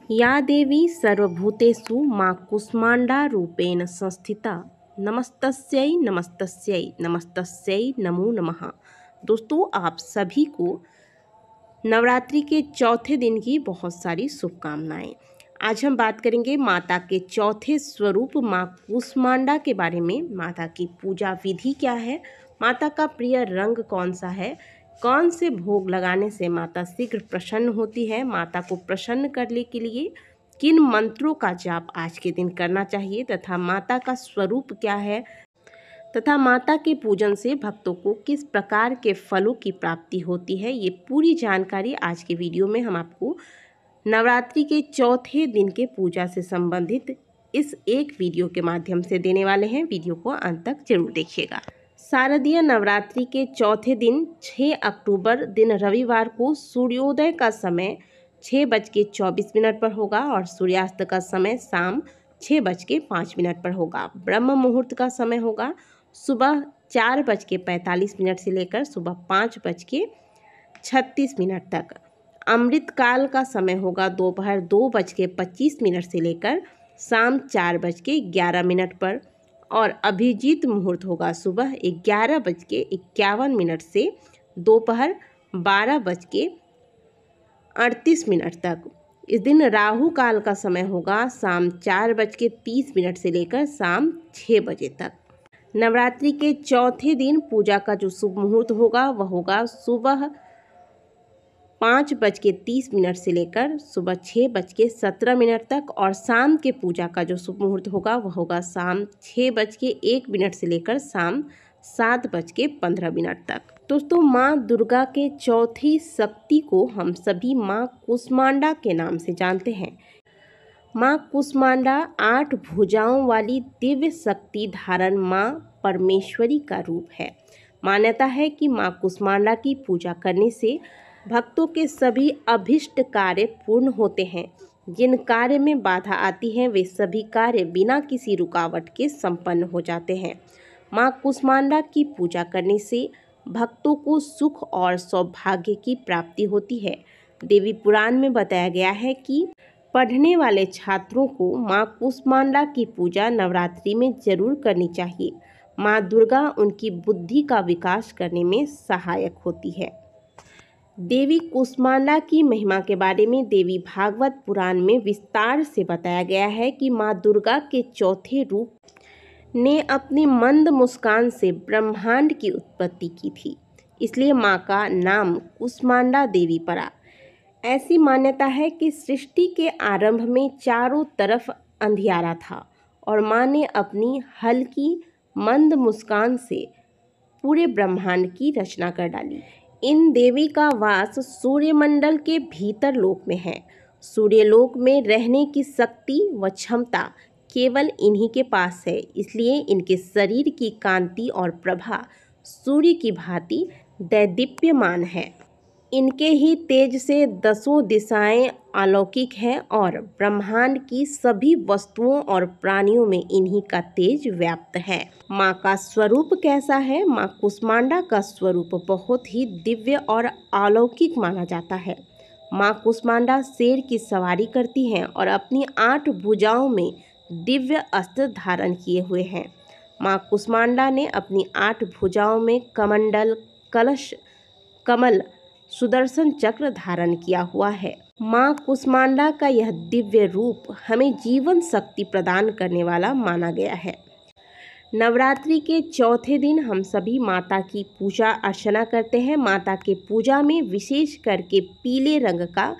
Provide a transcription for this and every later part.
या देवी सर्वभूतेषु मां कूष्मांडा रूपेण संस्थिता नमस्तस्यै नमस्तस्यै नमस्तस्यै नमो नमः। दोस्तों, आप सभी को नवरात्रि के चौथे दिन की बहुत सारी शुभकामनाएं। आज हम बात करेंगे माता के चौथे स्वरूप मां कूष्मांडा के बारे में। माता की पूजा विधि क्या है, माता का प्रिय रंग कौन सा है, कौन से भोग लगाने से माता शीघ्र प्रसन्न होती है, माता को प्रसन्न करने के लिए किन मंत्रों का जाप आज के दिन करना चाहिए, तथा माता का स्वरूप क्या है, तथा माता के पूजन से भक्तों को किस प्रकार के फलों की प्राप्ति होती है। ये पूरी जानकारी आज के वीडियो में हम आपको नवरात्रि के चौथे दिन के पूजा से संबंधित इस एक वीडियो के माध्यम से देने वाले हैं। वीडियो को अंत तक जरूर देखिएगा। शारदीय नवरात्रि के चौथे दिन 6 अक्टूबर दिन रविवार को सूर्योदय का समय 6:24 पर होगा और सूर्यास्त का समय शाम 6:05 पर होगा। ब्रह्म मुहूर्त का समय होगा सुबह 4:45 से लेकर सुबह 5:36 तक। अमृत काल का समय होगा दोपहर 2:25 से लेकर शाम 4:11 पर और अभिजीत मुहूर्त होगा सुबह 11:51 से दोपहर 12:38 तक। इस दिन राहु काल का समय होगा शाम 4:30 से लेकर शाम 6 बजे तक। नवरात्रि के चौथे दिन पूजा का जो शुभ मुहूर्त होगा वह होगा सुबह 5:30 से लेकर सुबह 6:17 तक और शाम के पूजा का जो शुभ मुहूर्त होगा वह होगा शाम 6:01 से लेकर शाम 7:15 तक। दोस्तों, माँ दुर्गा के चौथी शक्ति को हम सभी माँ कूष्मांडा के नाम से जानते हैं। माँ कूष्मांडा 8 भुजाओं वाली दिव्य शक्ति धारण माँ परमेश्वरी का रूप है। मान्यता है कि माँ कूष्मांडा की पूजा करने से भक्तों के सभी अभिष्ट कार्य पूर्ण होते हैं। जिन कार्य में बाधा आती है वे सभी कार्य बिना किसी रुकावट के संपन्न हो जाते हैं। माँ कूष्मांडा की पूजा करने से भक्तों को सुख और सौभाग्य की प्राप्ति होती है। देवी पुराण में बताया गया है कि पढ़ने वाले छात्रों को माँ कूष्मांडा की पूजा नवरात्रि में जरूर करनी चाहिए। माँ दुर्गा उनकी बुद्धि का विकास करने में सहायक होती है। देवी कूष्मांडा की महिमा के बारे में देवी भागवत पुराण में विस्तार से बताया गया है कि माँ दुर्गा के चौथे रूप ने अपनी मंद मुस्कान से ब्रह्मांड की उत्पत्ति की थी, इसलिए माँ का नाम कूष्मांडा देवी पड़ा। ऐसी मान्यता है कि सृष्टि के आरंभ में चारों तरफ अंधियारा था और माँ ने अपनी हल्की मंद मुस्कान से पूरे ब्रह्मांड की रचना कर डाली। इन देवी का वास सूर्यमंडल के भीतर लोक में है। सूर्यलोक में रहने की शक्ति व क्षमता केवल इन्हीं के पास है, इसलिए इनके शरीर की कांति और प्रभा सूर्य की भांति दैदीप्यमान है। इनके ही तेज से 10 दिशाएं अलौकिक हैं और ब्रह्मांड की सभी वस्तुओं और प्राणियों में इन्हीं का तेज व्याप्त है। माँ का स्वरूप कैसा है? माँ कूष्मांडा का स्वरूप बहुत ही दिव्य और अलौकिक माना जाता है। माँ कूष्मांडा शेर की सवारी करती हैं और अपनी 8 भुजाओं में दिव्य अस्त्र धारण किए हुए हैं। माँ कूष्मांडा ने अपनी 8 भुजाओं में कमंडल, कलश, कमल, सुदर्शन चक्र धारण किया हुआ है। माँ कूष्मांडा का यह दिव्य रूप हमें जीवन शक्ति प्रदान करने वाला माना गया है। नवरात्रि के चौथे दिन हम सभी माता की पूजा अर्चना करते हैं। माता के पूजा में विशेष करके पीले रंग का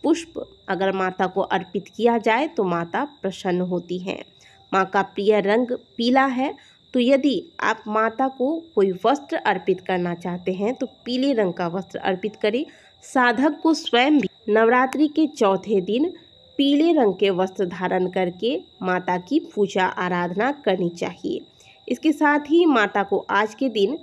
पुष्प अगर माता को अर्पित किया जाए तो माता प्रसन्न होती हैं। माँ का प्रिय रंग पीला है, तो यदि आप माता को कोई वस्त्र अर्पित करना चाहते हैं तो पीले रंग का वस्त्र अर्पित करें। साधक को स्वयं भी नवरात्रि के चौथे दिन पीले रंग के वस्त्र धारण करके माता की पूजा आराधना करनी चाहिए। इसके साथ ही माता को आज के दिन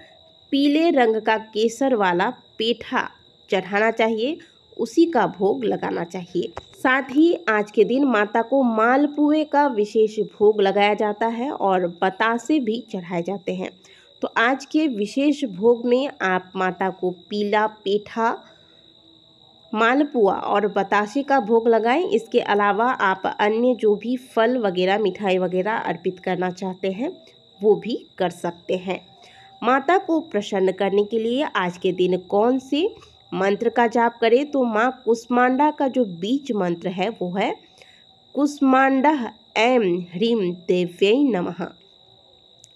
पीले रंग का केसर वाला पेठा चढ़ाना चाहिए, उसी का भोग लगाना चाहिए। साथ ही आज के दिन माता को मालपुए का विशेष भोग लगाया जाता है और बतासे भी चढ़ाए जाते हैं। तो आज के विशेष भोग में आप माता को पीला पेठा, मालपुआ और बताशे का भोग लगाएं। इसके अलावा आप अन्य जो भी फल वगैरह मिठाई वगैरह अर्पित करना चाहते हैं वो भी कर सकते हैं। माता को प्रसन्न करने के लिए आज के दिन कौन से मंत्र का जाप करें? तो माँ कुष्मांडा का जो बीज मंत्र है वो है कुष्मांडः ऐं ह्रीं देव्यै नमः।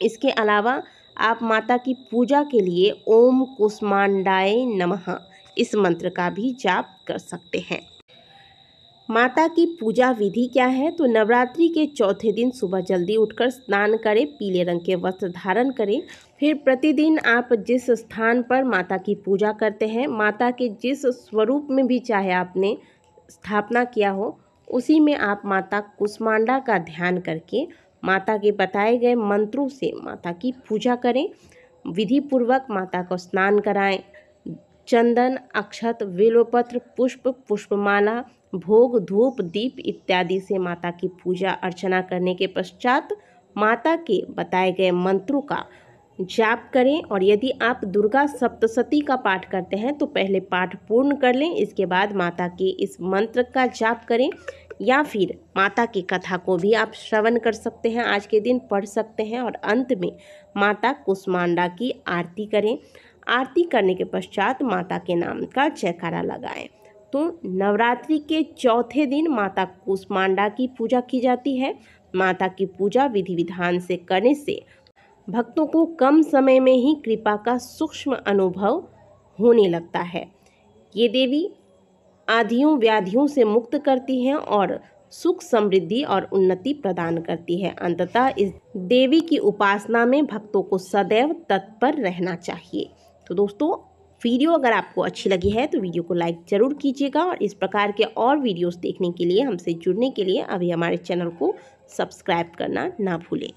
इसके अलावा आप माता की पूजा के लिए ओम कुष्मांडाय नमः इस मंत्र का भी जाप कर सकते हैं। माता की पूजा विधि क्या है? तो नवरात्रि के चौथे दिन सुबह जल्दी उठकर स्नान करें, पीले रंग के वस्त्र धारण करें। फिर प्रतिदिन आप जिस स्थान पर माता की पूजा करते हैं, माता के जिस स्वरूप में भी चाहे आपने स्थापना किया हो, उसी में आप माता कुष्मांडा का ध्यान करके माता के बताए गए मंत्रों से माता की पूजा करें। विधि पूर्वक माता को स्नान कराएं। चंदन, अक्षत, बेलपत्र, पुष्प, पुष्पमाला, भोग, धूप, दीप इत्यादि से माता की पूजा अर्चना करने के पश्चात माता के बताए गए मंत्रों का जाप करें। और यदि आप दुर्गा सप्तशती का पाठ करते हैं तो पहले पाठ पूर्ण कर लें, इसके बाद माता के इस मंत्र का जाप करें। या फिर माता की कथा को भी आप श्रवण कर सकते हैं, आज के दिन पढ़ सकते हैं। और अंत में माता कुष्मांडा की आरती करें। आरती करने के पश्चात माता के नाम का जयकारा लगाएं। तो नवरात्रि के चौथे दिन माता कुष्मांडा की पूजा की जाती है। माता की पूजा विधि विधान से करने से भक्तों को कम समय में ही कृपा का सूक्ष्म अनुभव होने लगता है। ये देवी आधियों व्याधियों से मुक्त करती हैं और सुख, समृद्धि और उन्नति प्रदान करती है। अंततः इस देवी की उपासना में भक्तों को सदैव तत्पर रहना चाहिए। तो दोस्तों, वीडियो अगर आपको अच्छी लगी है तो वीडियो को लाइक ज़रूर कीजिएगा। और इस प्रकार के और वीडियोस देखने के लिए, हमसे जुड़ने के लिए अभी हमारे चैनल को सब्सक्राइब करना ना भूलें।